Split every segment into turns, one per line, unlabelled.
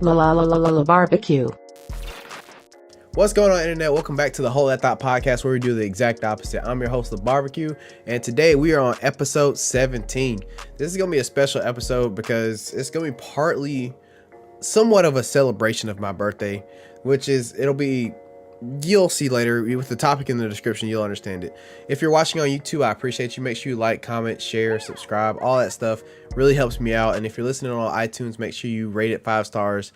La la la la la la barbecue.
What's going on, internet? Welcome back to the Whole That Thought podcast, where we do the exact opposite. I'm your host, The Barbecue, and today we are on episode 17. This is gonna be a special episode because it's gonna be partly somewhat of a celebration of my birthday, which is you'll see later with the topic in the description. You'll understand it. If you're watching on YouTube, I appreciate you. Make sure you like, comment, share, subscribe. All that stuff really helps me out. And if you're listening on iTunes, make sure you rate it 5 stars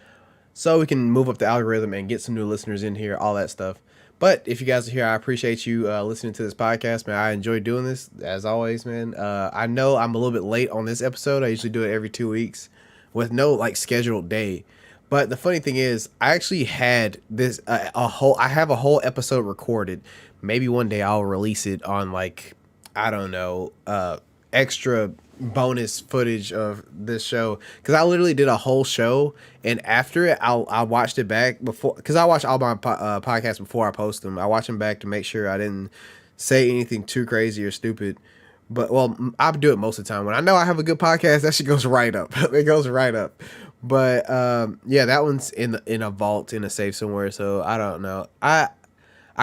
so we can move up the algorithm and get some new listeners in here, all that stuff. But if you guys are here, I appreciate you listening to this podcast, man. I enjoy doing this, as always, man. I know I'm a little bit late on this episode. I usually do it every 2 weeks with no scheduled day. But the funny thing is, I actually had this I have a whole episode recorded. Maybe one day I'll release it on I don't know, extra bonus footage of this show, because I literally did a whole show, and after it I watched it back before, because I watch all my podcasts before I post them. I watch them back to make sure I didn't say anything too crazy or stupid. But I do it most of the time when I know I have a good podcast. That shit goes right up. It goes right up. But yeah, that one's in a vault in a safe somewhere, so I don't know. I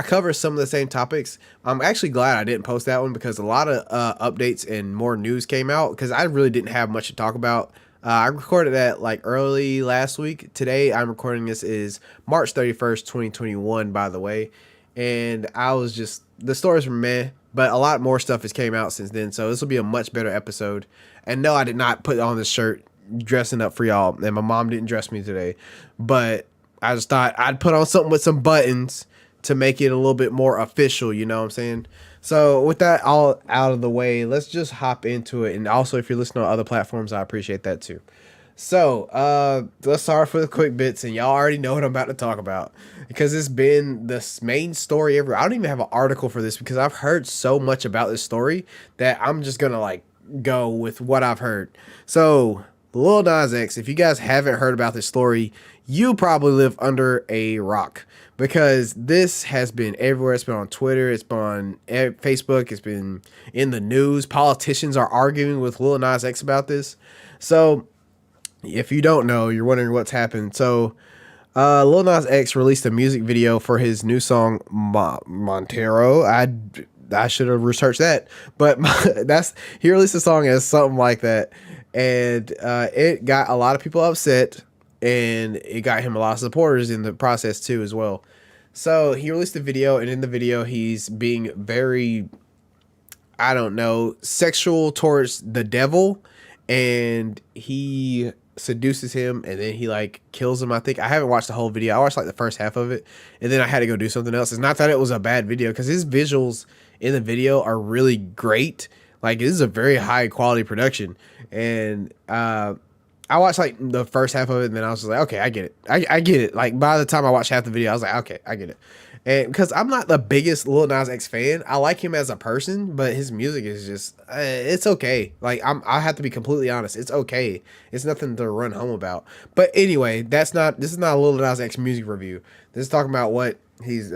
cover some of the same topics. I'm actually glad I didn't post that one, because a lot of updates and more news came out, because I really didn't have much to talk about. I recorded that early last week. Today I'm recording this is March 31st, 2021, by the way. And the stories were meh, but a lot more stuff has came out since then. So this will be a much better episode. And no, I did not put on this shirt dressing up for y'all. And my mom didn't dress me today. But I just thought I'd put on something with some buttons to make it a little bit more official, you know what I'm saying? So with that all out of the way, let's just hop into it. And also, if you're listening on other platforms, I appreciate that too. So let's start with the quick bits, and y'all already know what I'm about to talk about, because it's been the main story ever. I don't even have an article for this, because I've heard so much about this story that I'm just gonna go with what I've heard. So Lil Nas X, if you guys haven't heard about this story, you probably live under a rock, because this has been everywhere. It's been on Twitter, it's been on Facebook, it's been in the news. Politicians are arguing with Lil Nas X about this. So if you don't know, you're wondering what's happened. So Lil Nas X released a music video for his new song Montreal. I should have researched that, but he released a song as something like that, and it got a lot of people upset, and it got him a lot of supporters in the process too as well. So he released a video, and in the video he's being very, I don't know, sexual towards the devil, and he seduces him, and then he kills him. I think I haven't watched the whole video. I watched the first half of it, and then I had to go do something else. It's not that it was a bad video, because his visuals in the video are really great. This is a very high quality production, and I watched the first half of it, and then I was just okay, I get it. I get it. By the time I watched half the video, I was okay, I get it. And because I'm not the biggest Lil Nas X fan, I like him as a person, but his music is just, it's okay. I have to be completely honest. It's okay. It's nothing to run home about. But anyway, this is not a Lil Nas X music review. This is talking about what he's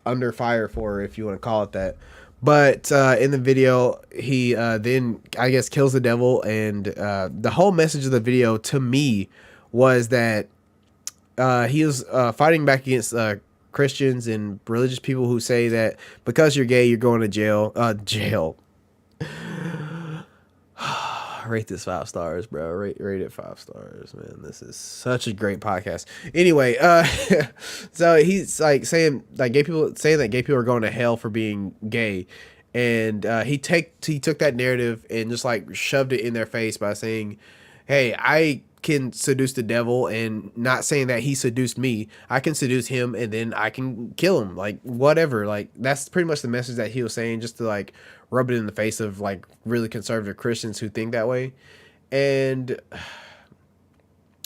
under fire for, if you want to call it that. But in the video, he then, I guess, kills the devil. And the whole message of the video to me was that he was fighting back against Christians and religious people who say that because you're gay, you're going to jail. Rate this 5 stars, bro. Rate it 5 stars, man. This is such a great podcast. Anyway, so he's saying gay people are going to hell for being gay, and he took that narrative and just shoved it in their face by saying, "Hey, I can seduce the devil," and not saying that he seduced me. I can seduce him, and then I can kill him. Whatever. That's pretty much the message that he was saying, just to rub it in the face of really conservative Christians who think that way. And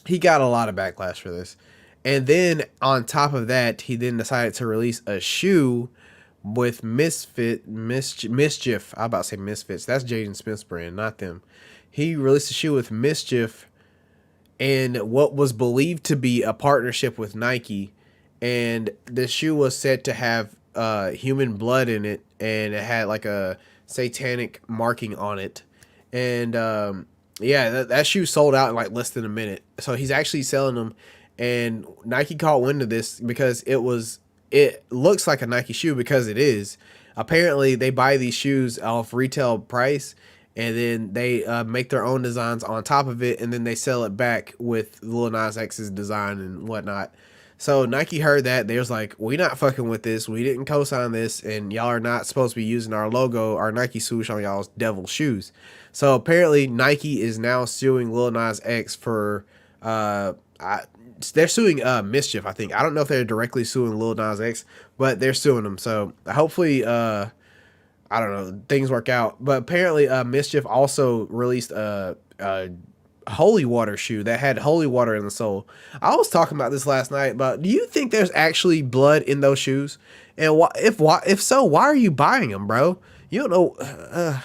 he got a lot of backlash for this. And then on top of that, he then decided to release a shoe with Mischief. I'm about to say Misfits. That's Jaden Smith's brand, not them. He released a shoe with Mischief and what was believed to be a partnership with Nike. And the shoe was said to have human blood in it, and it had a satanic marking on it. And Yeah, that shoe sold out in like less than a minute. So he's actually selling them, and Nike caught wind of this because it looks like a Nike shoe because it is. Apparently, they buy these shoes off retail price, and then they make their own designs on top of it, and then they sell it back with Lil Nas X's design and whatnot. So Nike heard that. They was like, we not fucking with this. We didn't co-sign this, and y'all are not supposed to be using our logo, our Nike swoosh on y'all's devil shoes. So apparently Nike is now suing Lil Nas X for they're suing Mischief, I think. I don't know if they're directly suing Lil Nas X, but they're suing them. So hopefully I don't know, things work out. But apparently Mischief also released a holy water shoe that had holy water in the sole. I was talking about this last night, but do you think there's actually blood in those shoes? And if so, why are you buying them, bro? You don't know.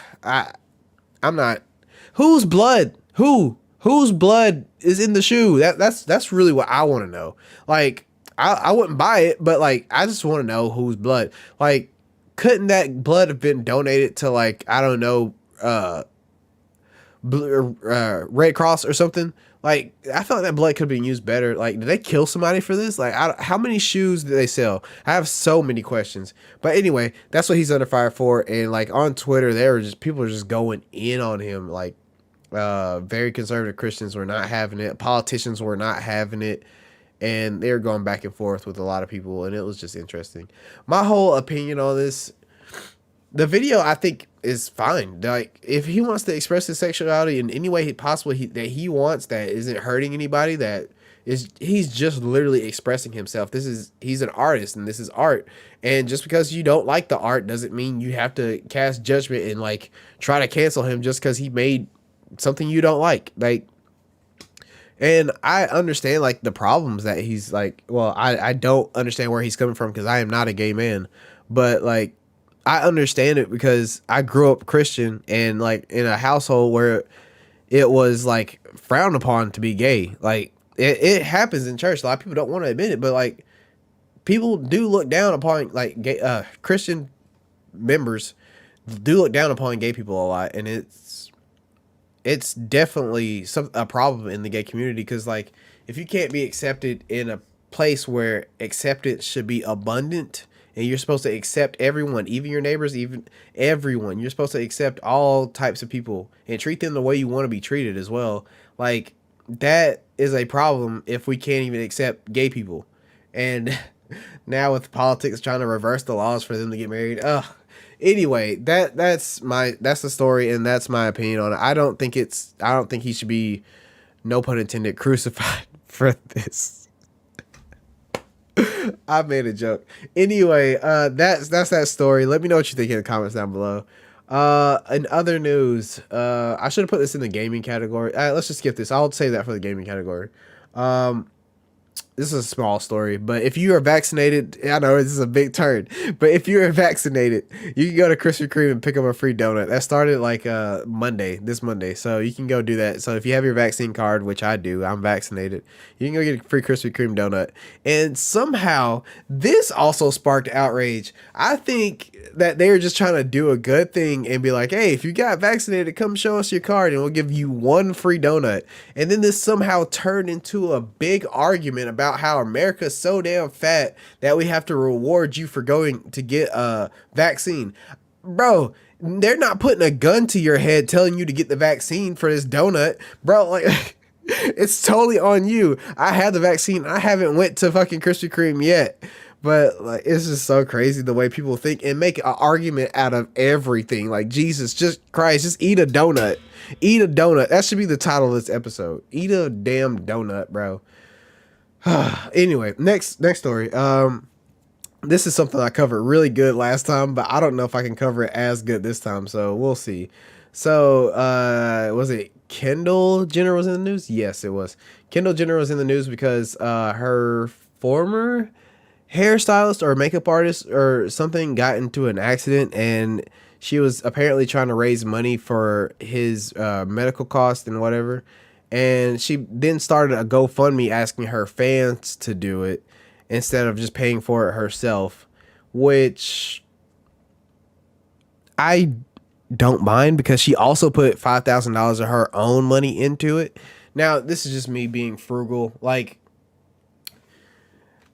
I'm not. Whose blood? Whose blood is in the shoe? That's really what I want to know. Like, I wouldn't buy it, but like, I just want to know whose blood. Like, couldn't that blood have been donated to, like, I don't know, Red Cross or something? Like, I felt like that blood could have been used better. Like, did they kill somebody for this? Like, how many shoes did they sell? I have so many questions. But anyway, that's what he's under fire for. And like on Twitter, people are just going in on him. Like, very conservative Christians were not having it. Politicians were not having it. And they were going back and forth with a lot of people. And it was just interesting. My whole opinion on this, the video, I think, is fine. Like, if he wants to express his sexuality in any way possible that he wants, that isn't hurting anybody, he's just literally expressing himself. He's an artist, and this is art. And just because you don't like the art doesn't mean you have to cast judgment and like try to cancel him just because he made something you don't like. Like, and I understand like the problems that he's like. Well, I don't understand where he's coming from because I am not a gay man, but like, I understand it because I grew up Christian and like in a household where it was like frowned upon to be gay. Like, it happens in church. A lot of people don't want to admit it, but like, people do look down upon like gay, Christian members do look down upon gay people a lot. And it's definitely a problem in the gay community. Cause like, if you can't be accepted in a place where acceptance should be abundant, and you're supposed to accept everyone, even your neighbors, even everyone. You're supposed to accept all types of people and treat them the way you want to be treated as well. Like, that is a problem if we can't even accept gay people. And now with politics trying to reverse the laws for them to get married. Anyway, that's the story, and that's my opinion on it. I don't think he should be, no pun intended, crucified for this. I made a joke. Anyway, that's that story. Let me know what you think in the comments down below. In other news, I should have put this in the gaming category. Let's just skip this. I'll save that for the gaming category. This is a small story, but if you are vaccinated, I know this is a big turn, but if you are vaccinated, you can go to Krispy Kreme and pick up a free donut. That started like this Monday, so you can go do that. So if you have your vaccine card, which I do, I'm vaccinated, you can go get a free Krispy Kreme donut. And somehow this also sparked outrage. I think that they were just trying to do a good thing and be like, hey, if you got vaccinated, come show us your card and we'll give you one free donut. And then this somehow turned into a big argument about how America's so damn fat that we have to reward you for going to get a vaccine. Bro, they're not putting a gun to your head telling you to get the vaccine for this donut. Bro, like, it's totally on you. I had the vaccine. I haven't went to fucking Krispy Kreme yet. But like, it's just so crazy the way people think and make an argument out of everything. Like, Jesus, just Christ, just eat a donut. Eat a donut. That should be the title of this episode. Eat a damn donut, bro. Anyway, next story. This is something I covered really good last time, but I don't know if I can cover it as good this time, so we'll see. So, was it Kendall Jenner was in the news? Yes, it was. Kendall Jenner was in the news because her former hairstylist or makeup artist or something got into an accident, and she was apparently trying to raise money for his medical costs and whatever. And she then started a GoFundMe asking her fans to do it instead of just paying for it herself, which I don't mind because she also put $5,000 of her own money into it. Now, this is just me being frugal. Like,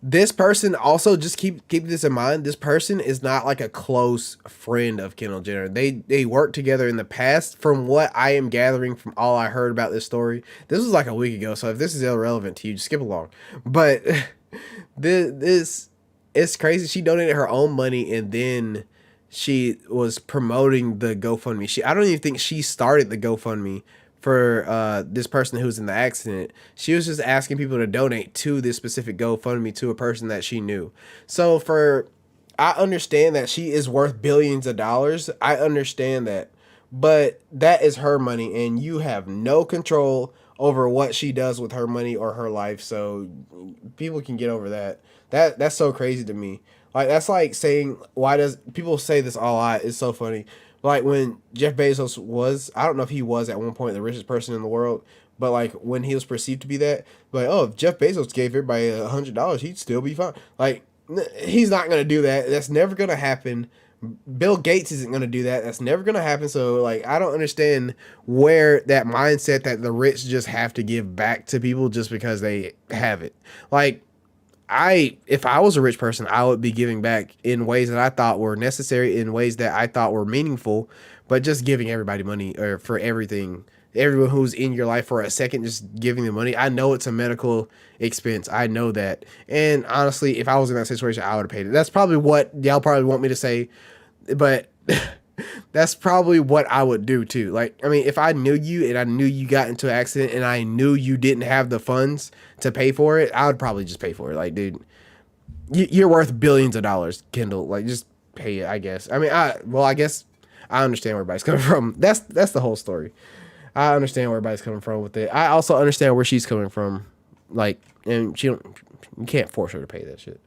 this person also, just keep this in mind. This person is not like a close friend of Kendall Jenner. They worked together in the past. From what I am gathering from all I heard about this story, this was like a week ago. So if this is irrelevant to you, just skip along. But this it's crazy. She donated her own money and then she was promoting the GoFundMe. I don't even think she started the GoFundMe for this person who was in the accident. She was just asking people to donate to this specific GoFundMe to a person that she knew. So I understand that she is worth billions of dollars. I understand that. But that is her money and you have no control over what she does with her money or her life. So people can get over that. That's so crazy to me. Like, that's like saying, why does people say this a lot? It's so funny. Like when Jeff Bezos was, I don't know if he was at one point the richest person in the world, but like when he was perceived to be that, like, oh, if Jeff Bezos gave everybody $100, he'd still be fine. Like, he's not gonna do that. That's never gonna happen. Bill Gates isn't gonna do that. That's never gonna happen. So like, I don't understand where that mindset that the rich just have to give back to people just because they have it. Like, if I was a rich person, I would be giving back in ways that I thought were necessary, in ways that I thought were meaningful, but just giving everybody money or for everything, everyone who's in your life for a second, just giving them money. I know it's a medical expense. I know that. And honestly, if I was in that situation, I would have paid it. That's probably what y'all probably want me to say, but that's probably what I would do too. Like, I mean, if I knew you and I knew you got into an accident and I knew you didn't have the funds to pay for it, I would probably just pay for it. Like, dude, you're worth billions of dollars, Kendall. Like, just pay it, I guess. I mean, I guess I understand where everybody's coming from. That's the whole story. I understand where everybody's coming from with it. I also understand where she's coming from. Like, and you can't force her to pay that shit.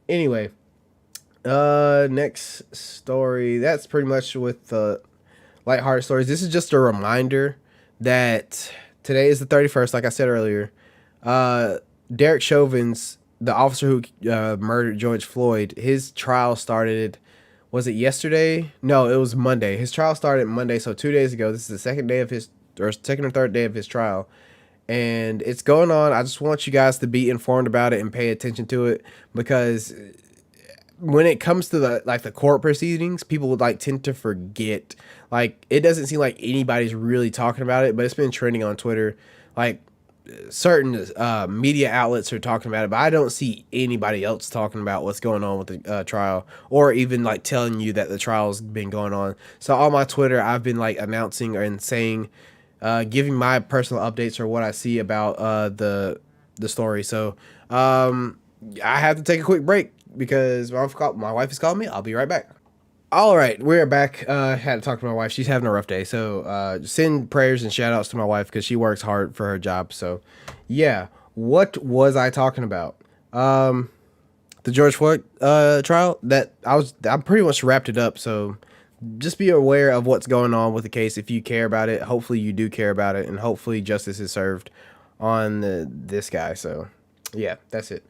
Anyway, next story. That's pretty much with the lighthearted stories. This is just a reminder that today is the 31st, like I said earlier. Derek Chauvin's, the officer who murdered George Floyd, his trial started, was it yesterday? No, it was Monday. His trial started Monday, so 2 days ago. This is the second or third day of his trial. And it's going on. I just want you guys to be informed about it and pay attention to it, because when it comes to the court proceedings, people would tend to forget. Like, it doesn't seem like anybody's really talking about it, but it's been trending on Twitter. Like, certain media outlets are talking about it, but I don't see anybody else talking about what's going on with the trial, or even telling you that the trial's been going on. So on my Twitter, I've been announcing and saying, giving my personal updates or what I see about the story. So I have to take a quick break because my wife is calling me. I'll be right back. All right, we're back. Had to talk to my wife. She's having a rough day. So send prayers and shout outs to my wife because she works hard for her job. So yeah, what was I talking about? The George Floyd trial. I pretty much wrapped it up. So just be aware of what's going on with the case if you care about it. Hopefully you do care about it, and hopefully justice is served on this guy. So yeah, that's it.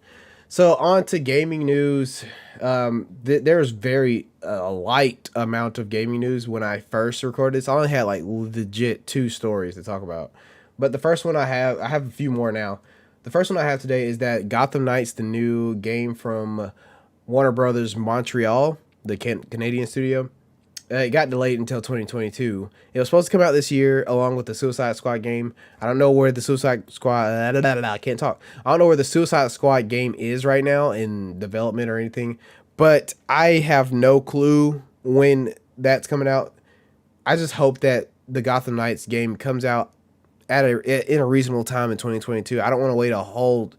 So on to gaming news. There's very light amount of gaming news when I first recorded this. I only had legit 2 stories to talk about. But the first one I have a few more now. The first one I have today is that Gotham Knights, the new game from Warner Brothers Montreal, the Canadian studio, it got delayed until 2022. It was supposed to come out this year along with the Suicide Squad game. I don't know where the Suicide Squad... I can't talk. I don't know where the Suicide Squad game is right now in development or anything. But I have no clue when that's coming out. I just hope that the Gotham Knights game comes out in a reasonable time in 2022. I don't want to wait a whole...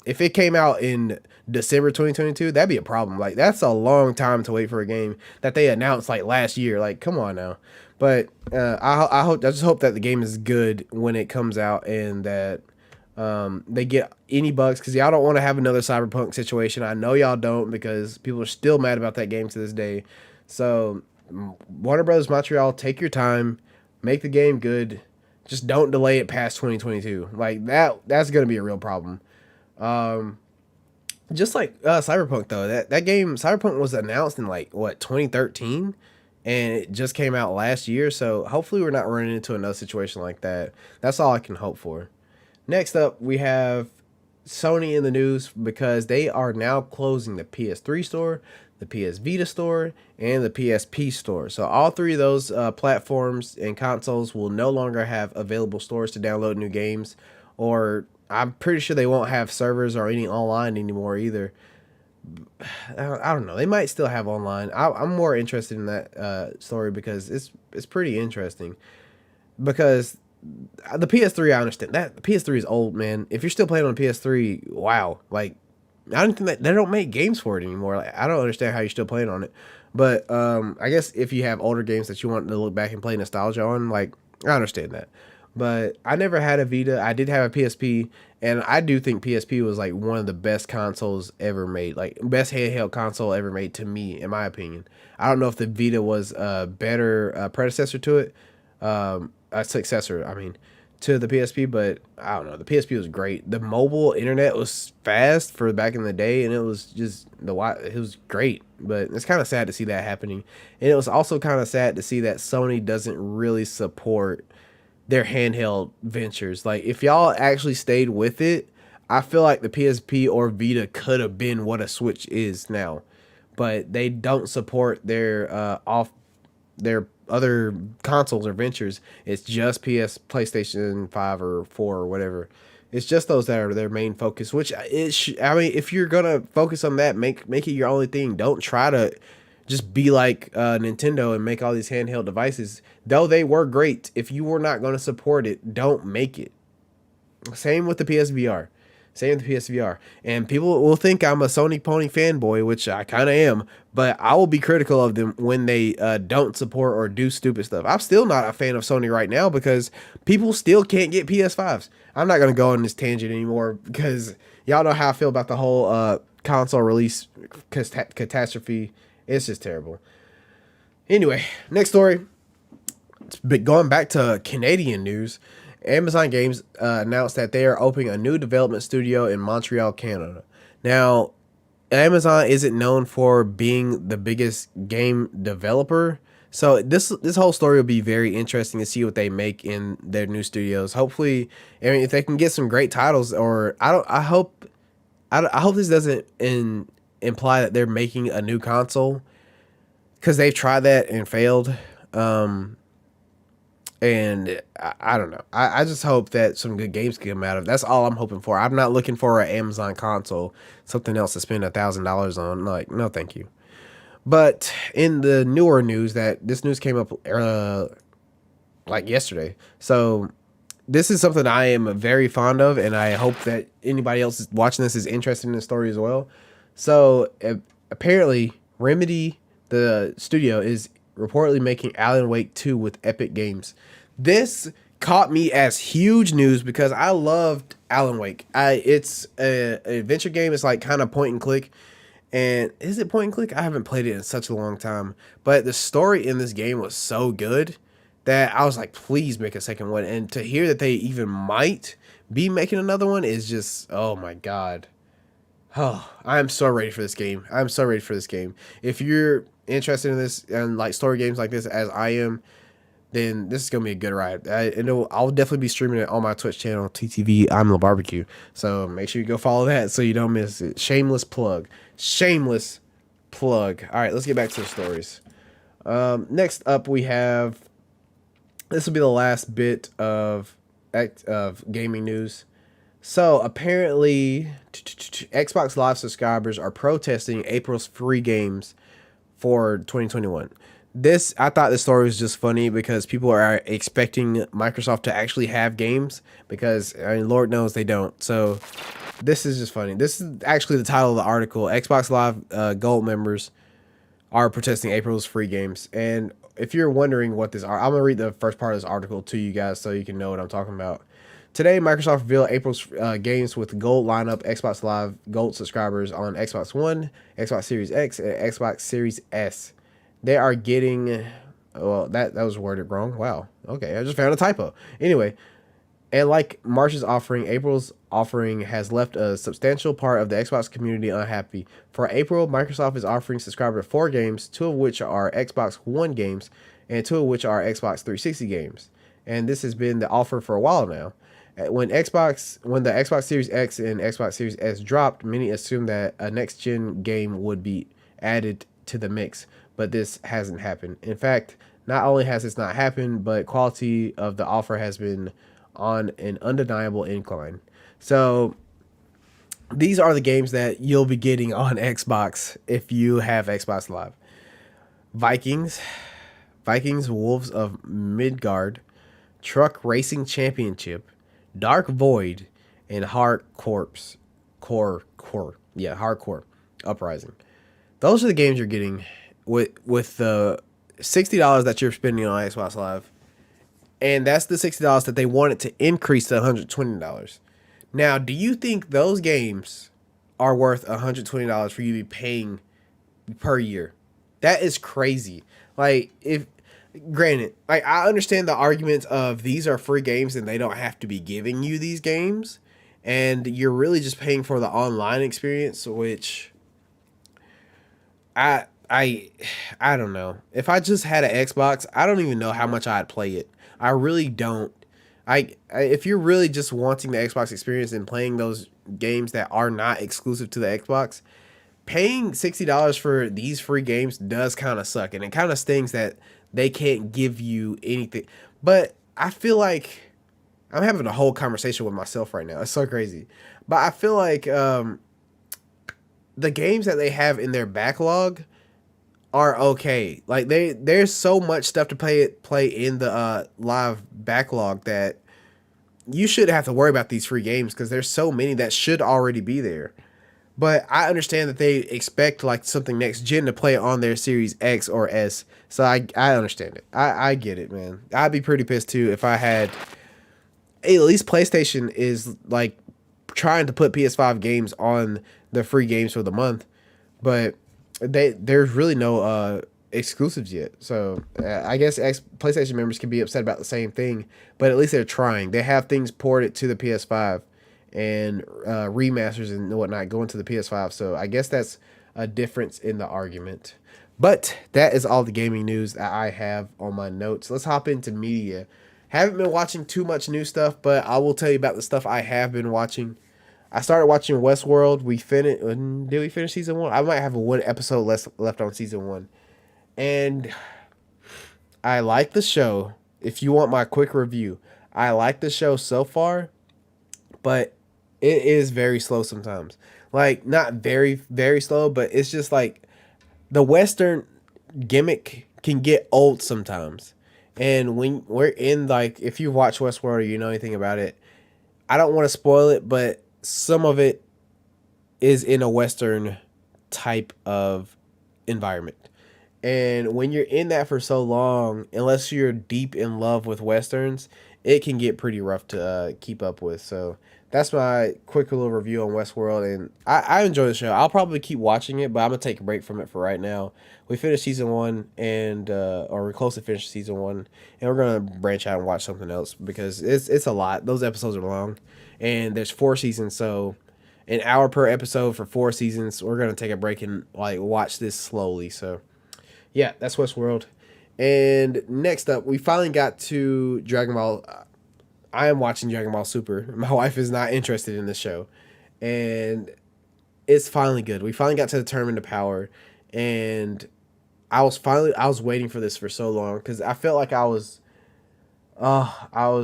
if it came out in December 2022, that'd be a problem. That's a long time to wait for a game that they announced last year. Come on now. But I just hope that the game is good when it comes out, and that they get any bugs, because y'all don't want to have another Cyberpunk situation. I know y'all don't, because people are still mad about that game to this day. So Warner Brothers Montreal, take your time, make the game good. Just don't delay it past 2022. That's gonna be a real problem. Just like Cyberpunk though, that game Cyberpunk was announced in 2013, and it just came out last year. So hopefully we're not running into another situation like that. That's all I can hope for. Next up, we have Sony in the news because they are now closing the PS3 store, the PS Vita store, and the PSP store. So all three of those platforms and consoles will no longer have available stores to download new games, or I'm pretty sure they won't have servers or any online anymore either. I don't know. They might still have online. I'm more interested in that story because it's pretty interesting. Because the PS3, I understand that the PS3 is old, man. If you're still playing on the PS3, wow, like I don't think that they don't make games for it anymore. Like, I don't understand how you're still playing on it. But I guess if you have older games that you want to look back and play nostalgia on, like I understand that. But I never had a Vita. I did have a PSP, and I do think PSP was like one of the best consoles ever made, like best handheld console ever made to me, in my opinion. I don't know if the Vita was a better predecessor to it, a successor, I mean, to the PSP, but I don't know. The PSP was great. The mobile internet was fast for back in the day, and it was just it was great. But it's kind of sad to see that happening, and it was also kind of sad to see that Sony doesn't really support their handheld ventures. Like if y'all actually stayed with it, I feel like the PSP or Vita could have been what a Switch is now, but they don't support their other consoles or ventures. It's just PlayStation 5 or 4 or whatever. It's just those that are their main focus, which I mean, if you're going to focus on that, make it your only thing. Don't try to just be like Nintendo and make all these handheld devices. Though they were great, if you were not going to support it, don't make it. Same with the PSVR. Same with the PSVR. And people will think I'm a Sony Pony fanboy, which I kind of am, but I will be critical of them when they don't support or do stupid stuff. I'm still not a fan of Sony right now because people still can't get PS5s. I'm not going to go on this tangent anymore because y'all know how I feel about the whole console release catastrophe. It's just terrible. Anyway, next story. Going back to Canadian news, Amazon Games announced that they are opening a new development studio in Montreal, Canada. Now, Amazon isn't known for being the biggest game developer, so this whole story will be very interesting to see what they make in their new studios. Hopefully, I mean, if they can get some great titles, or I hope this doesn't imply that they're making a new console, because they've tried that and failed. And I don't know. I just hope that some good games come out of it. That's all I'm hoping for. I'm not looking for an Amazon console, something else to spend $1,000 on. Like, no, thank you. But in the newer news, that this news came up like yesterday. So this is something I am very fond of, and I hope that anybody else watching this is interested in the story as well. So apparently, Remedy, the studio, is reportedly making Alan Wake 2 with Epic Games. This caught me as huge news because I loved Alan Wake. It's an adventure game. It's like kind of point and click. And is it point and click? I haven't played it in such a long time. But the story in this game was so good that I was like, please make a second one. And to hear that they even might be making another one is just, oh my God. Oh, I'm so ready for this game. I'm so ready for this game. If you're interested in this and like story games like this as I am, then this is gonna be a good ride. I'll definitely be streaming it on my Twitch channel, TTV I'm the Barbecue. So make sure you go follow that so you don't miss it. Shameless plug. Shameless plug. All right, let's get back to the stories. Next up, we have, this will be the last bit of gaming news. So apparently, Xbox Live subscribers are protesting April's free games for 2021. I thought this story was just funny because people are expecting Microsoft to actually have games because, I mean, Lord knows they don't. So this is just funny. This is actually the title of the article. Xbox Live Gold members are protesting April's free games. And if you're wondering what this are, I'm going to read the first part of this article to you guys so you can know what I'm talking about. Today, Microsoft revealed April's games with Gold lineup Xbox Live Gold subscribers on Xbox One, Xbox Series X, and Xbox Series S. They are getting, well, that was worded wrong. Wow. Okay, I just found a typo. Anyway, And like March's offering, April's offering has left a substantial part of the Xbox community unhappy. For April, Microsoft is offering subscribers 4 games, 2 of which are Xbox One games, and 2 of which are Xbox 360 games. And this has been the offer for a while now. When the Xbox Series X and Xbox Series S dropped, many assumed that a next gen game would be added to the mix, but this hasn't happened. In fact, not only has this not happened, but quality of the offer has been on an undeniable incline. So these are the games that you'll be getting on Xbox if you have Xbox Live. Vikings, Wolves of Midgard, Truck Racing Championship, Dark Void, and Hardcore Uprising. Those are the games you're getting with the $60 that you're spending on Xbox Live. And that's the $60 that they wanted to increase to $120. Now, do you think those games are worth $120 for you to be paying per year? That is crazy. Like, if granted, like I understand the arguments of these are free games and they don't have to be giving you these games, and you're really just paying for the online experience, which I don't know. If I just had an Xbox, I don't even know how much I'd play it. I really don't. If you're really just wanting the Xbox experience and playing those games that are not exclusive to the Xbox, paying $60 for these free games does kind of suck, and it kind of stings that they can't give you anything. But I feel like I'm having a whole conversation with myself right now. It's so crazy. But I feel like the games that they have in their backlog are okay. Like there's so much stuff to play in the live backlog that you shouldn't have to worry about these free games because there's so many that should already be there. But I understand that they expect like something next gen to play on their Series X or S. So I understand it. I get it, man. I'd be pretty pissed too if I had at least PlayStation is like trying to put PS5 games on the free games for the month, but there's really no exclusives yet. So I guess PlayStation members can be upset about the same thing, but at least they're trying. They have things ported to the PS5 and remasters and whatnot going to the PS5. So I guess that's a difference in the argument. But that is all the gaming news that I have on my notes. Let's hop into media. Haven't been watching too much new stuff, but I will tell you about the stuff I have been watching. I started watching Westworld. Did we finish season 1? I might have one episode left on season 1. And I like the show. If you want my quick review, I like the show so far, but it is very slow sometimes. Like, not very, very slow, but it's just like the Western gimmick can get old sometimes. And when we're in, like, if you watch Westworld or you know anything about it, I don't want to spoil it, but some of it is in a Western type of environment. And when you're in that for so long, unless you're deep in love with Westerns, it can get pretty rough to keep up with. So that's my quick little review on Westworld. And I enjoy the show. I'll probably keep watching it, but I'm going to take a break from it for right now. We finished season 1 and, or we're close to finishing season 1. And we're going to branch out and watch something else because it's a lot. Those episodes are long. And there's 4 seasons, so an hour per episode for 4 seasons. We're going to take a break and like watch this slowly. So yeah, that's Westworld. And next up, we finally got to Dragon Ball. I am watching Dragon Ball Super. My wife is not interested in this show. And it's finally good. We finally got to the Tournament of Power. And I was waiting for this for so long because I felt like I was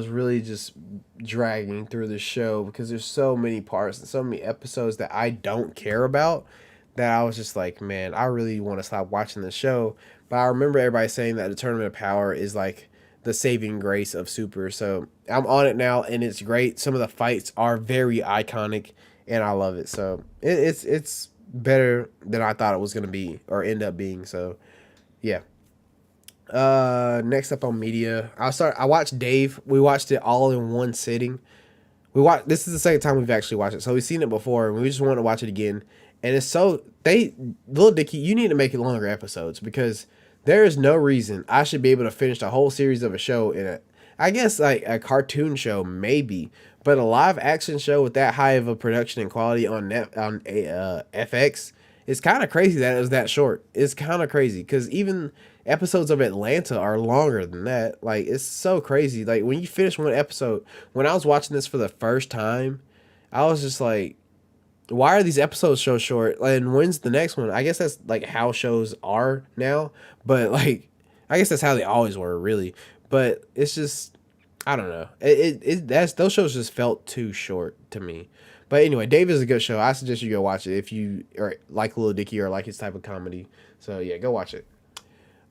really just dragging through the show because there's so many parts and so many episodes that I don't care about that I was just like, man, I really want to stop watching the show. But I remember everybody saying that the Tournament of Power is like the saving grace of Super. So I'm on it now and it's great. Some of the fights are very iconic and I love it. So it's better than I thought it was going to be or end up being. So yeah. Next up on media, I watched Dave. We watched it all in one sitting. This is the second time we've actually watched it. So we've seen it before and we just want to watch it again. And it's Little Dicky, you need to make it longer episodes because there is no reason I should be able to finish the whole series of a show in I guess like a cartoon show maybe, but a live action show with that high of a production and quality on FX, it's kind of crazy that it was that short. It's kind of crazy because even episodes of Atlanta are longer than that. Like it's so crazy. Like when you finish one episode, when I was watching this for the first time, I was just like, why are these episodes so short? And when's the next one? I guess that's like how shows are now, but like I guess that's how they always were, really. But it's just I don't know. That's those shows just felt too short to me. But anyway, Dave is a good show. I suggest you go watch it if you or like Lil Dicky or like his type of comedy. So yeah, go watch it.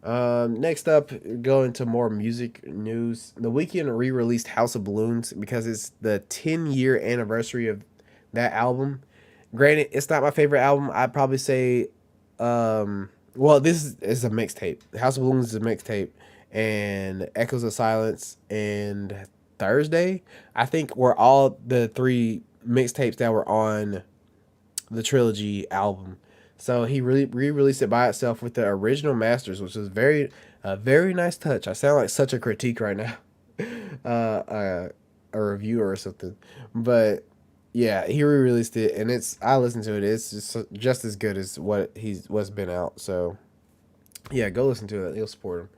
Next up, go into more music news. The Weeknd re-released House of Balloons because it's the 10-year anniversary of that album. Granted, it's not my favorite album. I'd probably say, well, this is a mixtape. House of Balloons is a mixtape, and Echoes of Silence and Thursday, I think, were all the three mixtapes that were on the trilogy album. So he really re-released it by itself with the original masters, which was a very nice touch. I sound like such a critique right now, a reviewer or something, but yeah, he re-released it, and I listened to it. It's just as good as what's been out. So yeah, go listen to it. You'll support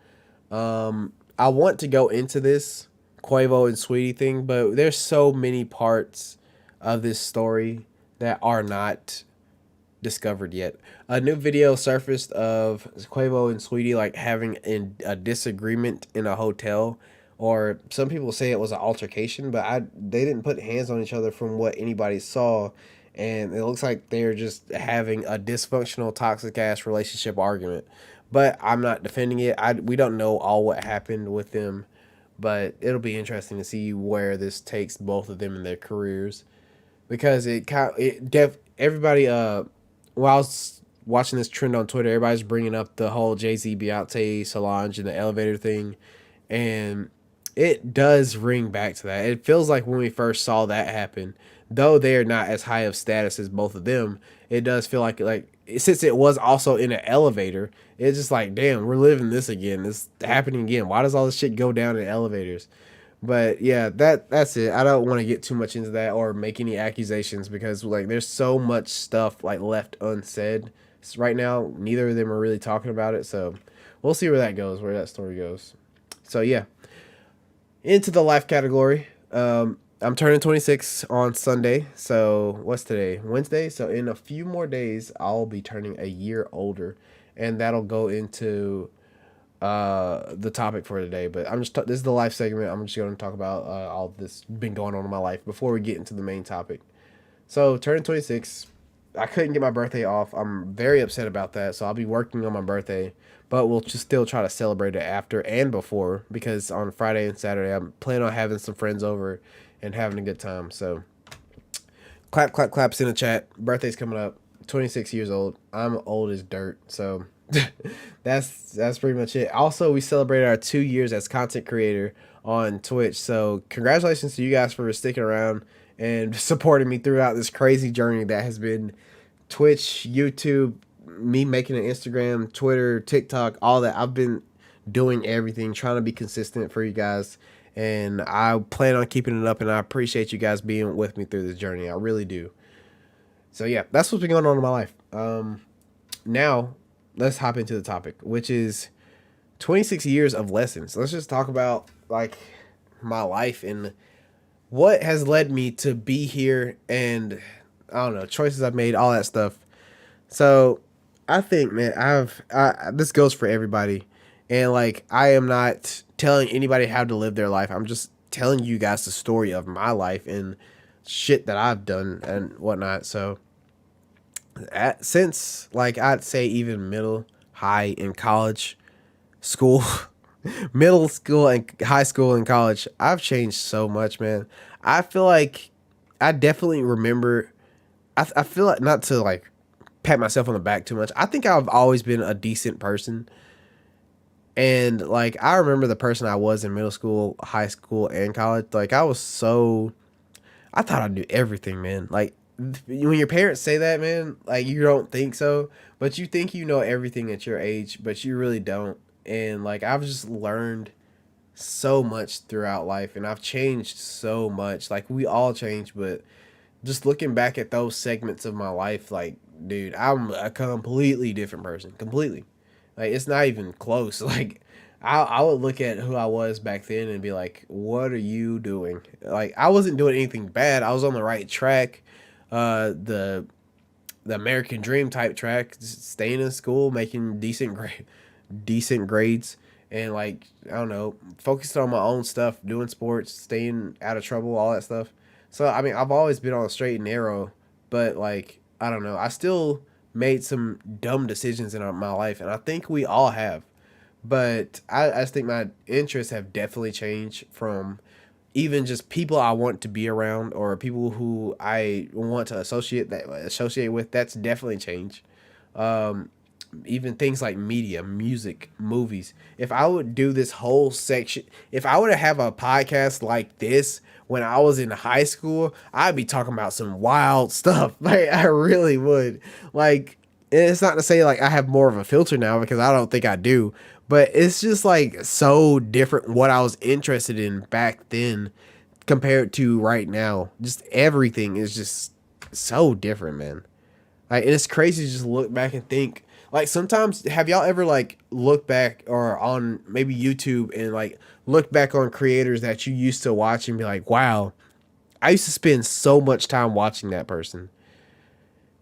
him. I want to go into this Quavo and Sweetie thing, but there's so many parts of this story that are not discovered yet. A new video surfaced of Quavo and Sweetie like having a disagreement in a hotel, or some people say it was an altercation, but they didn't put hands on each other from what anybody saw, and it looks like they're just having a dysfunctional, toxic ass relationship argument. But I'm not defending it. We don't know all what happened with them, but it'll be interesting to see where this takes both of them in their careers, because everybody while I was watching this trend on Twitter, everybody's bringing up the whole Jay-Z, Beyonce, Solange, and the elevator thing, and it does ring back to that. It feels like when we first saw that happen, though they are not as high of status as both of them, it does feel like since it was also in an elevator, it's just like, damn, we're living this again. It's happening again. Why does all this shit go down in elevators? But yeah, that's it. I don't want to get too much into that or make any accusations, because like there's so much stuff like left unsaid right now. Neither of them are really talking about it, so we'll see where that goes, where that story goes. So yeah, into the life category. I'm turning 26 on Sunday. So what's today? Wednesday. So in a few more days, I'll be turning a year older, and that'll go into the topic for today. But this is the life segment. I'm just going to talk about all this been going on in my life before we get into the main topic. So turning 26, I couldn't get my birthday off. I'm very upset about that. So I'll be working on my birthday, but we'll just still try to celebrate it after and before, because on Friday and Saturday I'm planning on having some friends over and having a good time. So claps in the chat. Birthday's coming up. 26 years old. I'm old as dirt. So that's pretty much it. Also, we celebrated our 2 years as content creator on Twitch. So congratulations to you guys for sticking around and supporting me throughout this crazy journey that has been Twitch, YouTube, me making an Instagram, Twitter, TikTok, all that. I've been doing everything, trying to be consistent for you guys, and I plan on keeping it up, and I appreciate you guys being with me through this journey. I really do. So yeah, that's what's been going on in my life. Now let's hop into the topic, which is 26 years of lessons. Let's just talk about like my life and what has led me to be here, and I don't know, choices I've made, all that stuff. So I think, man, this goes for everybody, and like I am not telling anybody how to live their life. I'm just telling you guys the story of my life and shit that I've done and whatnot. So since like I'd say even middle, high, and college, school, middle school and high school and college, I've changed so much, man. I feel like I definitely remember. I feel like, not to like pat myself on the back too much, I think I've always been a decent person. And like I remember the person I was in middle school, high school, and college. Like I thought I knew everything, man. Like when your parents say that, man, like you don't think so, but you think you know everything at your age, but you really don't. And like I've just learned so much throughout life, and I've changed so much. Like we all change, but just looking back at those segments of my life, like, dude, I'm a completely different person. Completely. Like, it's not even close. Like, I would look at who I was back then and be like, what are you doing? Like, I wasn't doing anything bad. I was on the right track. The American Dream type track, just staying in school, making decent grades, and like, I don't know, focused on my own stuff, doing sports, staying out of trouble, all that stuff. So I mean, I've always been on a straight and narrow, but like, I don't know, I still made some dumb decisions in my life, and I think we all have. But I just think my interests have definitely changed from even just people I want to be around or people who I want to associate with. That's definitely changed. Um, Even things like media, music, movies. If I would do this whole section, if I were to have a podcast like this when I was in high school, I'd be talking about some wild stuff. Like I really would. Like, it's not to say like I have more of a filter now, because I don't think I do, but it's just like so different what I was interested in back then compared to right now. Just everything is just so different, man. Like, and it's crazy to just look back and think. Like, sometimes, have y'all ever like look back or on maybe YouTube and like look back on creators that you used to watch and be like, wow, I used to spend so much time watching that person,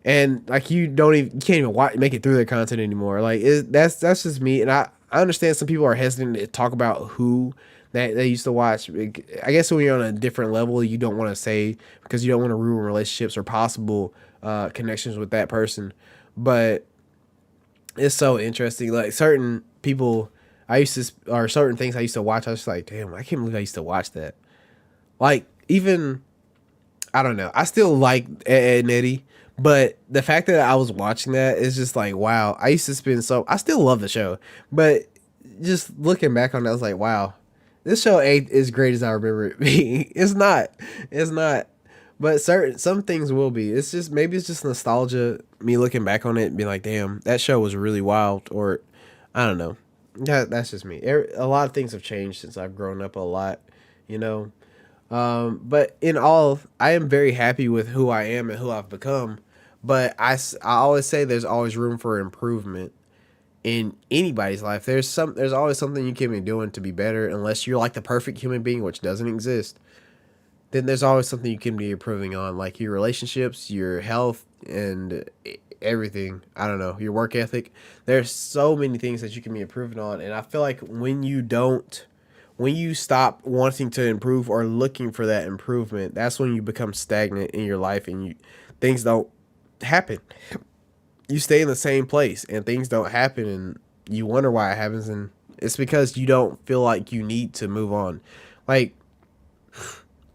and like you can't even make it through their content anymore. Like, that's just me, and I understand some people are hesitant to talk about who that they used to watch. I guess when you're on a different level, you don't want to say, because you don't want to ruin relationships or possible connections with that person. But it's so interesting. Like, certain people or certain things I used to watch, I was just like, damn, I can't believe I used to watch that. Like, even, I don't know, I still like Ed and Eddie, but the fact that I was watching that is just like, wow, I used to I still love the show, but just looking back on it, I was like, wow, this show ain't as great as I remember it being. It's not. But some things will be. It's just, maybe it's just nostalgia. Me looking back on it and being like, damn, that show was really wild. Or I don't know. That's just me. A lot of things have changed since I've grown up a lot, you know. But in all, I am very happy with who I am and who I've become. But I always say there's always room for improvement in anybody's life. There's always something you can be doing to be better, unless you're like the perfect human being, which doesn't exist. Then there's always something you can be improving on, like your relationships, your health, and everything. I don't know, your work ethic. There's so many things that you can be improving on, and I feel like when you stop wanting to improve or looking for that improvement, that's when you become stagnant in your life, and things don't happen. You stay in the same place and things don't happen, and you wonder why it happens, and it's because you don't feel like you need to move on. Like,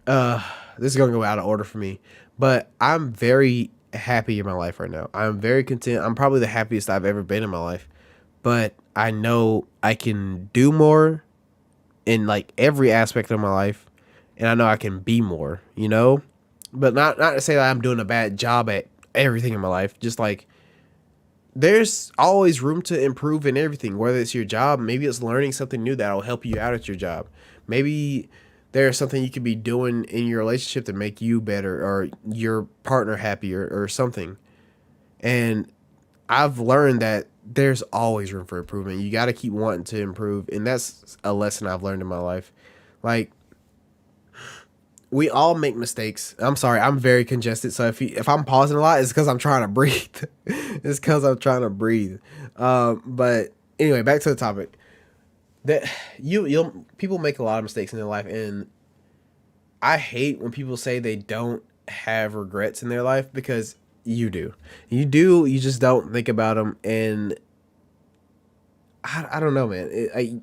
this is gonna go out of order for me, but I'm very happy in my life right now. I'm very content. I'm probably the happiest I've ever been in my life, but I know I can do more in like every aspect of my life, and I know I can be more, you know. But not to say that I'm doing a bad job at everything in my life. Just like, there's always room to improve in everything, whether it's your job, maybe it's learning something new that'll help you out at your job. Maybe there's something you could be doing in your relationship to make you better or your partner happier or something. And I've learned that there's always room for improvement. You got to keep wanting to improve. And that's a lesson I've learned in my life. Like, we all make mistakes. I'm sorry, I'm very congested. So if I'm pausing a lot, it's because I'm trying to breathe. It's because I'm trying to breathe. But anyway, back to the topic. That people make a lot of mistakes in their life, and I hate when people say they don't have regrets in their life, because you do. You just don't think about them, and I don't know, man.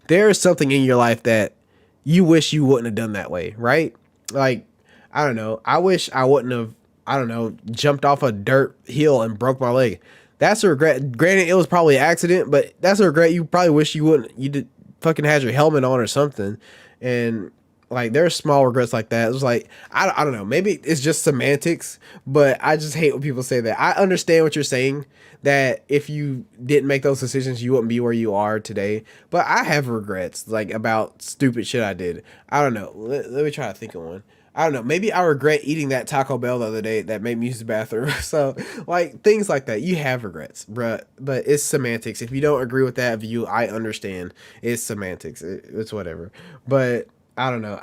There's something in your life that you wish you wouldn't have done that way, right? Like, I don't know. I wish I wouldn't have, I don't know, jumped off a dirt hill and broke my leg. That's a regret. Granted, it was probably an accident, but that's a regret you probably wish you did fucking had your helmet on or something. And Like there's small regrets like that. It was like I don't know. Maybe it's just semantics, but I just hate when people say that. I understand what you're saying, that if you didn't make those decisions, you wouldn't be where you are today. But I have regrets like about stupid shit I did. I don't know. Let me try to think of one. I don't know. Maybe I regret eating that Taco Bell the other day that made me use the bathroom. So like things like that. You have regrets, bruh. But it's semantics. If you don't agree with that view, I understand. It's semantics. It's whatever. But I don't know.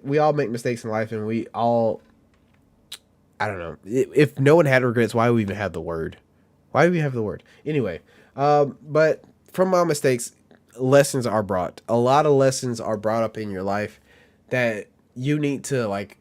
We all make mistakes in life, and we all. I don't know. If no one had regrets, why do we even have the word? Why do we have the word? Anyway, but from my mistakes, lessons are brought. A lot of lessons are brought up in your life that you need to like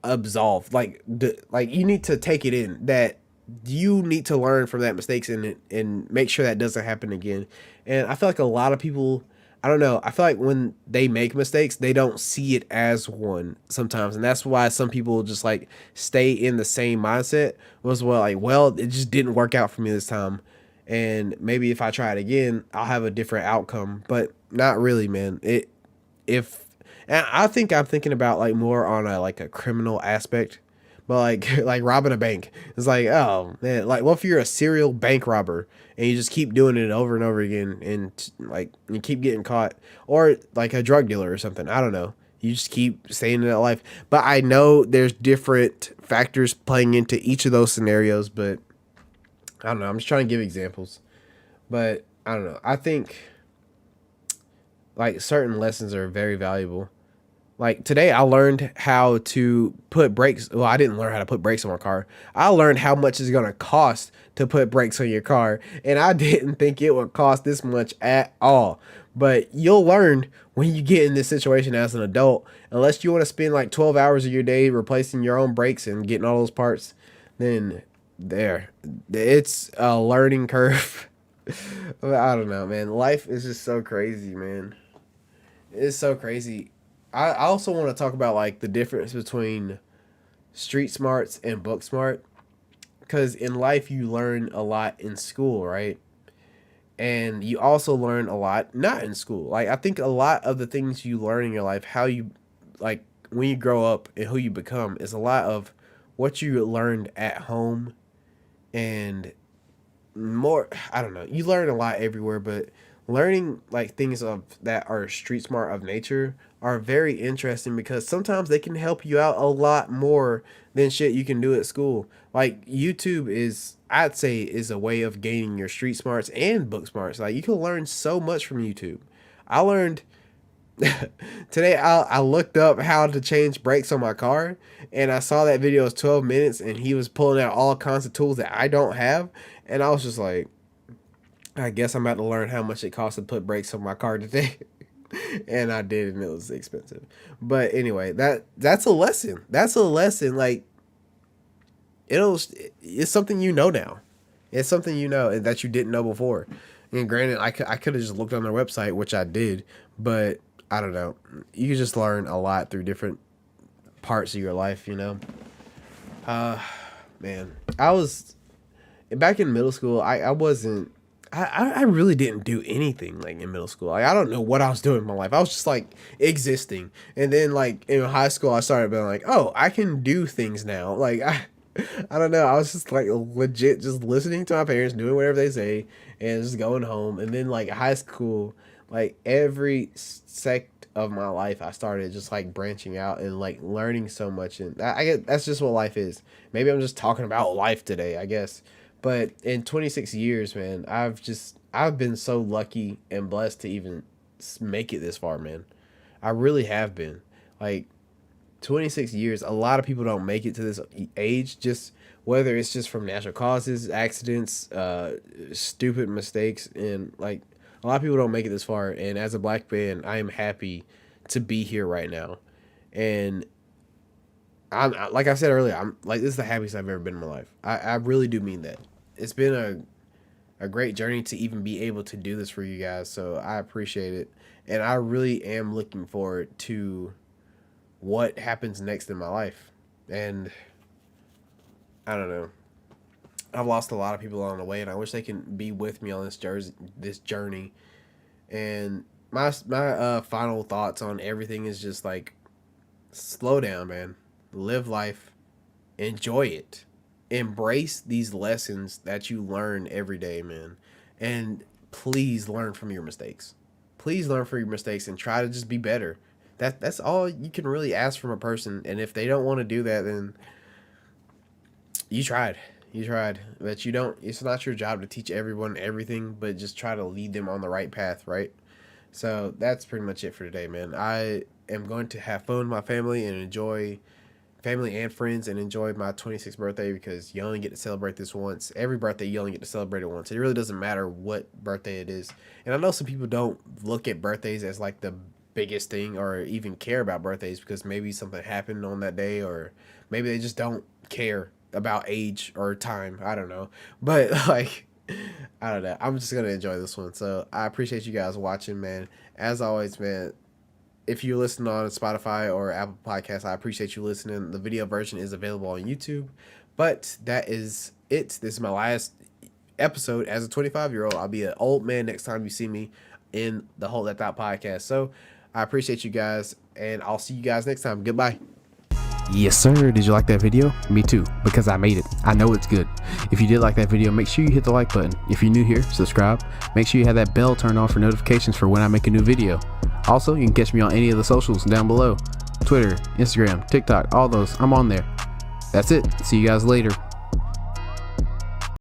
absolve. Like you need to take it in that you need to learn from that mistakes and make sure that doesn't happen again. And I feel like a lot of people, I don't know, I feel like when they make mistakes, they don't see it as one sometimes. And that's why some people just like stay in the same mindset. Was well, like, well, it just didn't work out for me this time. And maybe if I try it again, I'll have a different outcome. But not really, man. If and I think I'm thinking about like more on a like a criminal aspect, but like like robbing a bank. It's like, oh man, like what if you're a serial bank robber and you just keep doing it over and over again, and like you keep getting caught, or like a drug dealer or something. I don't know. You just keep staying in that life. But I know there's different factors playing into each of those scenarios. But I don't know. I'm just trying to give examples. But I don't know. I think like certain lessons are very valuable. Like today, I learned how to put brakes. Well, I didn't learn how to put brakes on my car. I learned how much it's gonna cost to put brakes on your car, and I didn't think it would cost this much at all. But you'll learn when you get in this situation as an adult. Unless you want to spend like 12 hours of your day replacing your own brakes and getting all those parts, then it's a learning curve. I don't know, man. Life is just so crazy, man. It's so crazy. I also want to talk about like the difference between street smarts and book smart, because in life you learn a lot in school, right? And you also learn a lot not in school. Like I think a lot of the things you learn in your life, how you like when you grow up and who you become, is a lot of what you learned at home, and more, I don't know, you learn a lot everywhere, but learning like things of that are street smart of nature are very interesting, because sometimes they can help you out a lot more than shit you can do at school. Like YouTube is, I'd say, is a way of gaining your street smarts and book smarts. Like you can learn so much from YouTube. I learned today, I looked up how to change brakes on my car, and I saw that video was 12 minutes, and he was pulling out all kinds of tools that I don't have, and I was just like, I guess I'm about to learn how much it costs to put brakes on my car today. And I did, and it was expensive. But anyway, that's a lesson. That's a lesson. Like it's something you know now. It's something you know that you didn't know before. And granted, I could have just looked on their website, which I did, but I don't know. You just learn a lot through different parts of your life, you know. Man, I was back in middle school. I wasn't. I really didn't do anything like in middle school. Like I don't know what I was doing in my life. I was just like existing. And then like in high school, I started being like, oh, I can do things now. Like I don't know. I was just like legit just listening to my parents, doing whatever they say, and just going home. And then like high school, like every sect of my life, I started just like branching out and like learning so much. And I get that's just what life is. Maybe I'm just talking about life today, I guess. But in 26 years, man, I've been so lucky and blessed to even make it this far, man. I really have been. Like 26 years, a lot of people don't make it to this age, just whether it's just from natural causes, accidents, stupid mistakes, and like a lot of people don't make it this far. And as a black man, I am happy to be here right now. And I'm like I said earlier, I'm like this is the happiest I've ever been in my life. I really do mean that. It's been a great journey to even be able to do this for you guys. So I appreciate it. And I really am looking forward to what happens next in my life. And I don't know. I've lost a lot of people along the way, and I wish they can be with me on this journey. And my final thoughts on everything is just like, slow down, man. Live life. Enjoy it. Embrace these lessons that you learn every day, man. And please learn from your mistakes. Please learn from your mistakes and try to just be better. That's all you can really ask from a person. And if they don't want to do that, then you tried. You tried. But you don't, it's not your job to teach everyone everything, but just try to lead them on the right path, right? So that's pretty much it for today, man. I am going to have fun with my family and enjoy family and friends and enjoy my 26th birthday, because you only get to celebrate this once. Every birthday you only get to celebrate it once. It really doesn't matter what birthday it is. And I know some people don't look at birthdays as like the biggest thing or even care about birthdays because maybe something happened on that day, or maybe they just don't care about age or time. I don't know. But like, I don't know. I'm just gonna enjoy this one. So I appreciate you guys watching, man. As always, man, if you're listening on Spotify or Apple Podcasts, I appreciate you listening. The video version is available on YouTube. But that is it. This is my last episode as a 25-year-old. I'll be an old man next time you see me in the Hold That Thought podcast. So I appreciate you guys, and I'll see you guys next time. Goodbye.
Yes, sir. Did you like that video? Me too, because I made it. I know it's good. If you did like that video, make sure you hit the like button. If you're new here, subscribe. Make sure you have that bell turned on for notifications for when I make a new video. Also, you can catch me on any of the socials down below. Twitter, Instagram, TikTok, all those. I'm on there. That's it. See you guys later.